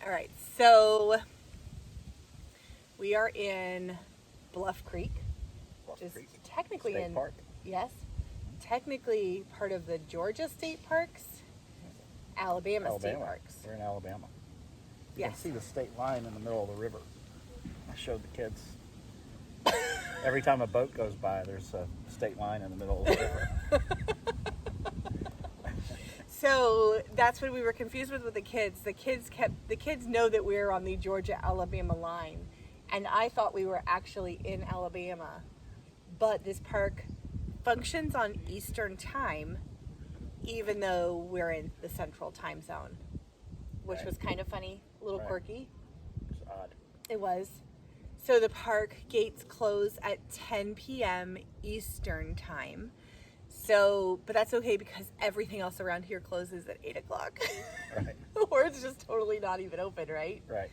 All right, so we are in Bluff Creek, Bluff which is Creek. technically State in Park. Yes, technically part of the Georgia State Parks, Alabama State Parks. We're in Alabama. You Yes. can see the state line in the middle of the river. I showed the kids. Every time a boat goes by, there's a state line in the middle of the river. So that's what we were confused with the kids. The kids know that we're on the Georgia-Alabama line, and I thought we were actually in Alabama. But this park functions on Eastern time, even though we're in the Central time zone, which was kind of funny, a little quirky. It's odd. It was. So the park gates close at 10 p.m. Eastern time. So, but that's okay because everything else around here closes at 8 o'clock. Right. Or it's just totally not even open, right? Right.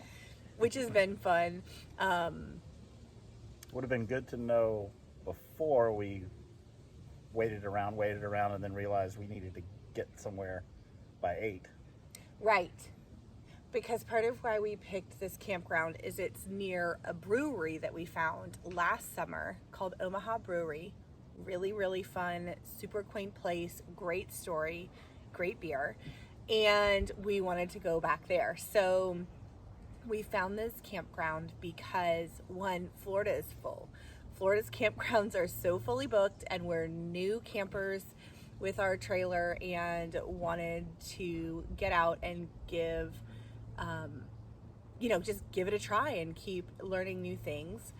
Which has been fun. Would have been good to know before we waited around, and then realized we needed to get somewhere by 8. Right. Because part of why we picked this campground is it's near a brewery that we found last summer called Omaha Brewery. Really, really fun, super quaint place, great story, great beer. And we wanted to go back there. So we found this campground because, one, Florida is full. Florida's campgrounds are so fully booked, and we're new campers with our trailer and wanted to get out and give, just give it a try and keep learning new things.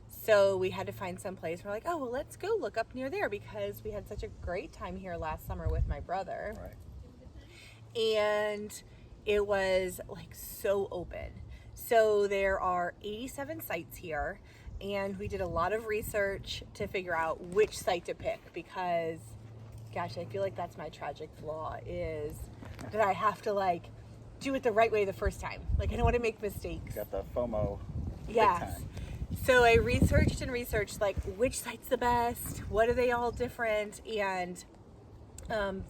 So we had to find some place. We're like, oh, well, let's go look up near there because we had such a great time here last summer with my brother. Right. And it was like so open. So there are 87 sites here, and we did a lot of research to figure out which site to pick because, gosh, I feel like that's my tragic flaw is that I have to do it the right way the first time. I don't want to make mistakes. Got the FOMO. Yes. Big time. So I researched which site's the best, what are they all different, and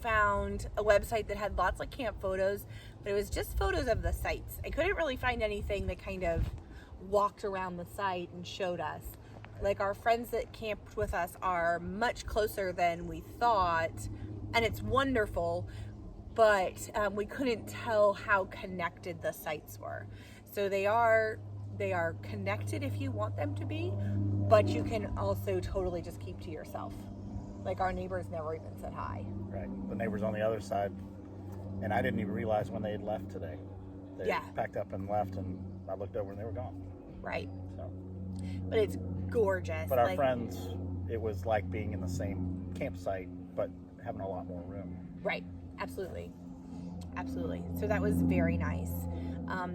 found a website that had lots of camp photos, but it was just photos of the sites. I couldn't really find anything that kind of walked around the site and showed us. Our friends that camped with us are much closer than we thought, and it's wonderful, but we couldn't tell how connected the sites were. So they are connected if you want them to be, but you can also totally just keep to yourself. Our neighbors never even said hi. Right. The neighbors on the other side, and I didn't even realize when they had left today. They packed up and left, and I looked over and they were gone. Right. So. But it's gorgeous. But our friends, it was like being in the same campsite, but having a lot more room. Right. Absolutely. Absolutely. So that was very nice.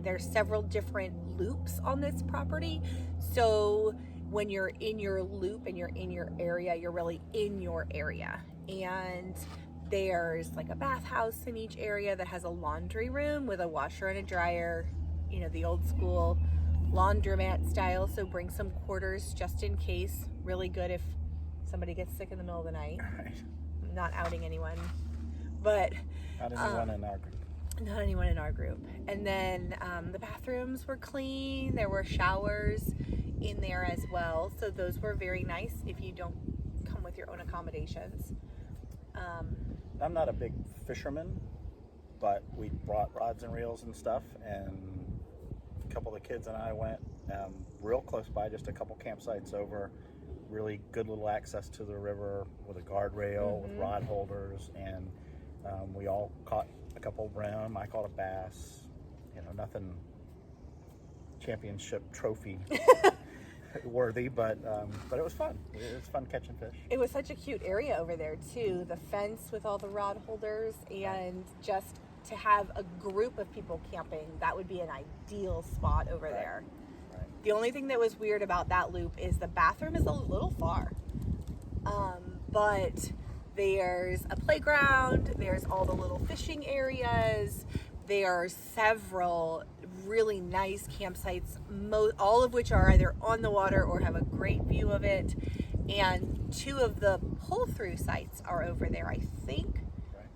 There's several different loops on this property. So when you're in your loop and you're in your area, you're really in your area. And there's a bathhouse in each area that has a laundry room with a washer and a dryer, the old school laundromat style. So bring some quarters just in case. Really good if somebody gets sick in the middle of the night. Right. Not outing anyone. But Not anyone in our group. Not anyone in our group. And then the bathrooms were clean. There were showers in there as well. So those were very nice if you don't come with your own accommodations. I'm not a big fisherman, but we brought rods and reels and stuff, and a couple of the kids and I went real close by, just a couple campsites over. Really good little access to the river with a guardrail, with rod holders, and we all caught a couple of brim. I caught a bass. Nothing championship trophy worthy, but it was fun. It was fun catching fish. It was such a cute area over there too. The fence with all the rod holders, and just to have a group of people camping, that would be an ideal spot over there. Right. The only thing that was weird about that loop is the bathroom is a little far. But there's a playground, there's all the little fishing areas, there are several really nice campsites, all of which are either on the water or have a great view of it. And 2 of the pull-through sites are over there, I think.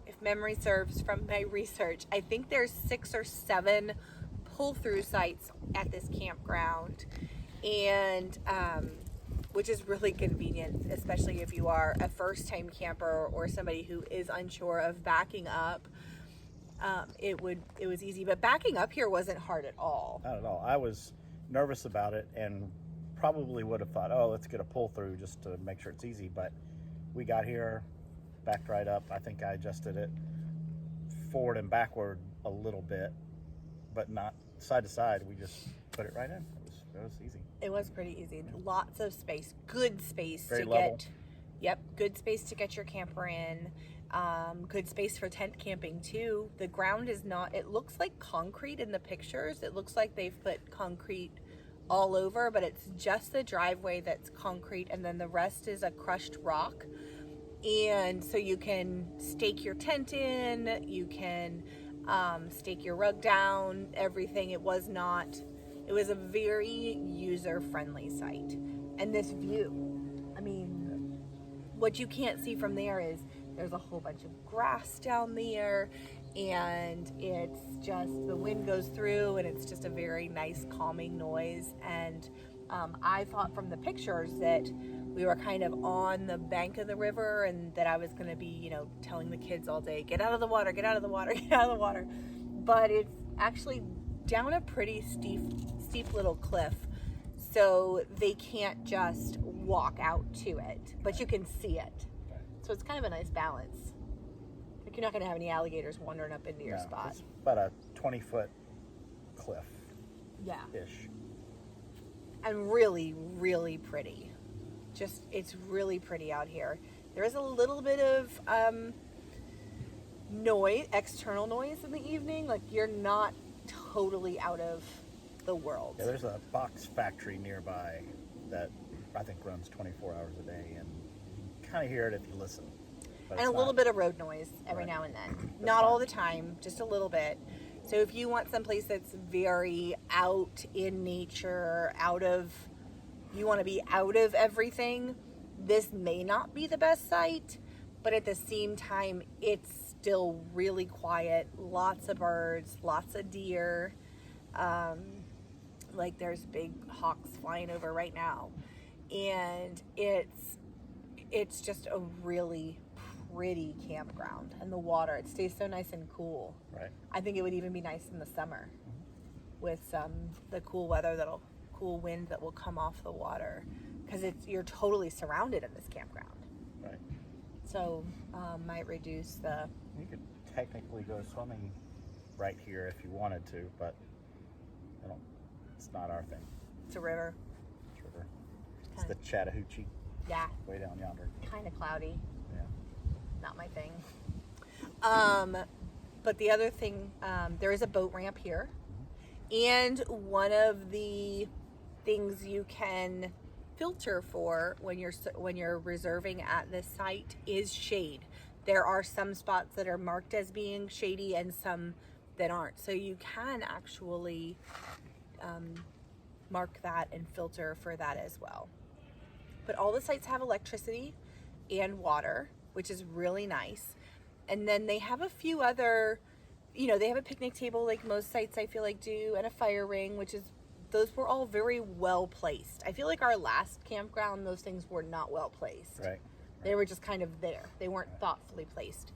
If memory serves from my research, I think there's 6 or 7 pull-through sites at this campground, and which is really convenient, especially if you are a first-time camper or somebody who is unsure of backing up. It was easy, but backing up here wasn't hard at all. Not at all. I was nervous about it and probably would have thought, oh, let's get a pull-through just to make sure it's easy. But we got here, backed right up. I think I adjusted it forward and backward a little bit, but not side to side. We just put it right in. It was easy. It was pretty easy. Lots of space, good space Very to level. get. Yep, good space to get your camper in. Good space for tent camping too. The ground is not. It looks like concrete in the pictures. It looks like they've put concrete all over, but it's just the driveway that's concrete, and then the rest is a crushed rock. And so you can stake your tent in. You can stake your rug down. Everything. It was a very user-friendly site. And this view, I mean, what you can't see from there is there's a whole bunch of grass down there, and it's just, the wind goes through, and it's just a very nice calming noise. And I thought from the pictures that we were kind of on the bank of the river, and that I was going to be, telling the kids all day, get out of the water, get out of the water, get out of the water. But it's actually down a pretty steep little cliff, so they can't just walk out to it, but you can see it. So it's kind of a nice balance. Like, you're not going to have any alligators wandering up into your spot. It's about a 20-foot cliff. Yeah. Ish. And really, really pretty. It's really pretty out here. There is a little bit of noise, external noise in the evening. Like, you're not totally out of the world. Yeah, there's a box factory nearby that I think runs 24 hours a day, and you kind of hear it if you listen. But And a little bit of road noise every Right. now and then. Not all the time, just a little bit. So if you want someplace that's very out in nature, you want to be out of everything, this may not be the best site, but at the same time, it's still really quiet. Lots of birds, lots of deer. Like, there's big hawks flying over right now. And it's just a really pretty campground. And the water, it stays so nice and cool. Right. I think it would even be nice in the summer with the cool wind that will come off the water, because you're totally surrounded in this campground. Right. So might reduce the. You could technically go swimming right here if you wanted to, but it's not our thing. It's a river. It's river. It's the Chattahoochee. Yeah. Way down yonder. Kind of cloudy. Yeah. Not my thing. But the other thing, there is a boat ramp here, and one of the things you can filter for when you're reserving at this site is shade. There are some spots that are marked as being shady and some that aren't. So you can actually mark that and filter for that as well. But all the sites have electricity and water, which is really nice. And then they have a few other, they have a picnic table like most sites I feel like do, and a fire ring, those were all very well placed. I feel like our last campground, those things were not well placed. Right. They were just kind of there. They weren't thoughtfully placed.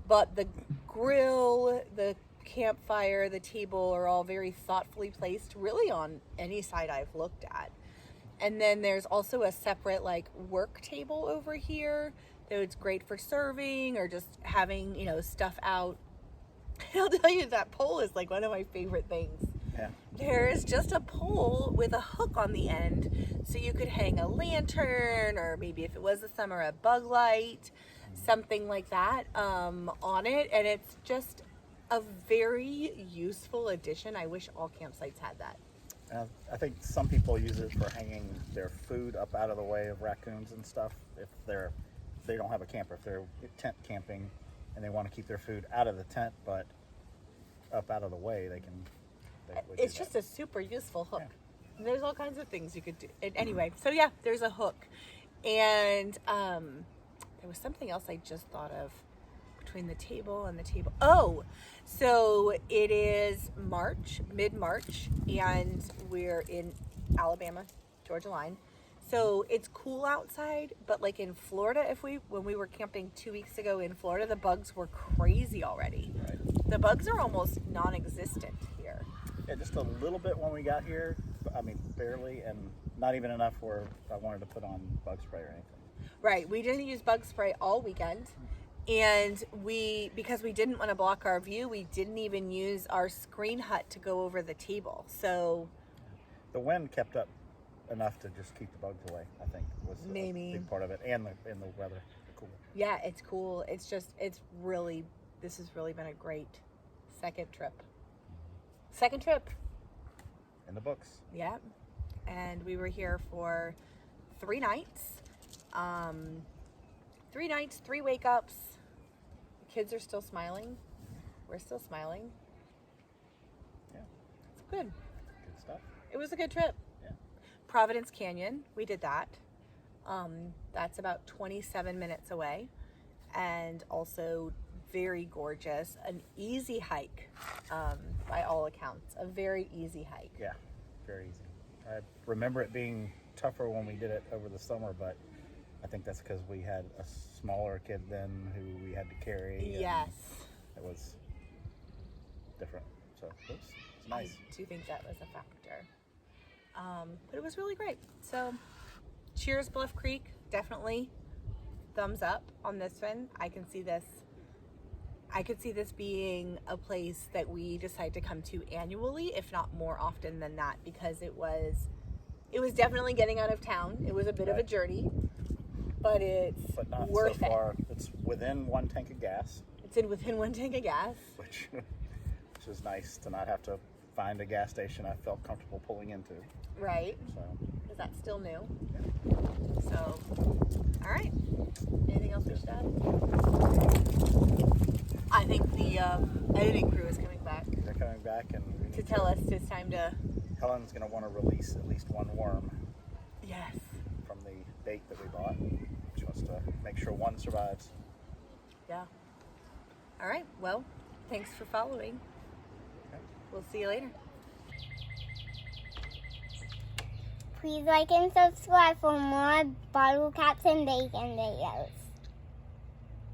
But the grill, the campfire, the table are all very thoughtfully placed, really on any site I've looked at. And then there's also a separate work table over here. So it's great for serving or just having, stuff out. I'll tell you, that pole is one of my favorite things. Yeah. There's just a pole with a hook on the end, so you could hang a lantern, or maybe if it was the summer, a bug light, something like that on it. And it's just a very useful addition. I wish all campsites had that. I think some people use it for hanging their food up out of the way of raccoons and stuff. If they don't have a camper, if they're tent camping and they want to keep their food out of the tent but up out of the way, they can. It's just a super useful hook. Yeah. And there's all kinds of things you could do. And anyway, so yeah, there's a hook. And there was something else I just thought of. between the table and the table. Oh, so it is March, mid-March, and we're in Alabama, Georgia line. So it's cool outside, but like in Florida, when we were camping 2 weeks ago in Florida, the bugs were crazy already. Right. The bugs are almost non-existent here. Yeah, just a little bit when we got here. I mean, barely, and not even enough where I wanted to put on bug spray or anything. Right. We didn't use bug spray all weekend. And because we didn't want to block our view, we didn't even use our screen hut to go over the table. So the wind kept up enough to just keep the bugs away, I think, was maybe a big part of it, and the weather. Cool. Yeah, it's cool. This has really been a great second trip. In the books. Yeah. And we were here for 3 nights. 3 nights, 3 wake ups. The kids are still smiling. We're still smiling. Yeah. It's good. Good stuff. It was a good trip. Yeah. Providence Canyon, we did that. That's about 27 minutes away. And also very gorgeous. An easy hike, by all accounts. A very easy hike. Yeah, very easy. I remember it being tougher when we did it over the summer, but I think that's because we had a smaller kid then who we had to carry. Yes. It was different. So it was nice. I do think that was a factor. But it was really great. So cheers, Bluff Creek. Definitely thumbs up on this one. I could see this being a place that we decide to come to annually, if not more often than that, because it was definitely getting out of town. It was a bit of a journey, but it's not worth so far. It's within 1 tank of gas. It's within 1 tank of gas, which is nice to not have to find a gas station I felt comfortable pulling into. Right. So is that still new? Yeah. So, all right. Anything else we should add? I think the editing crew is coming back. They're coming back and to tell us it's time to. Helen's going to want to release at least 1 worm. Yes. From the bait that we bought. She wants to make sure 1 survives. Yeah. All right. Well, thanks for following. Okay. We'll see you later. Please like and subscribe for more bottle caps and bacon videos.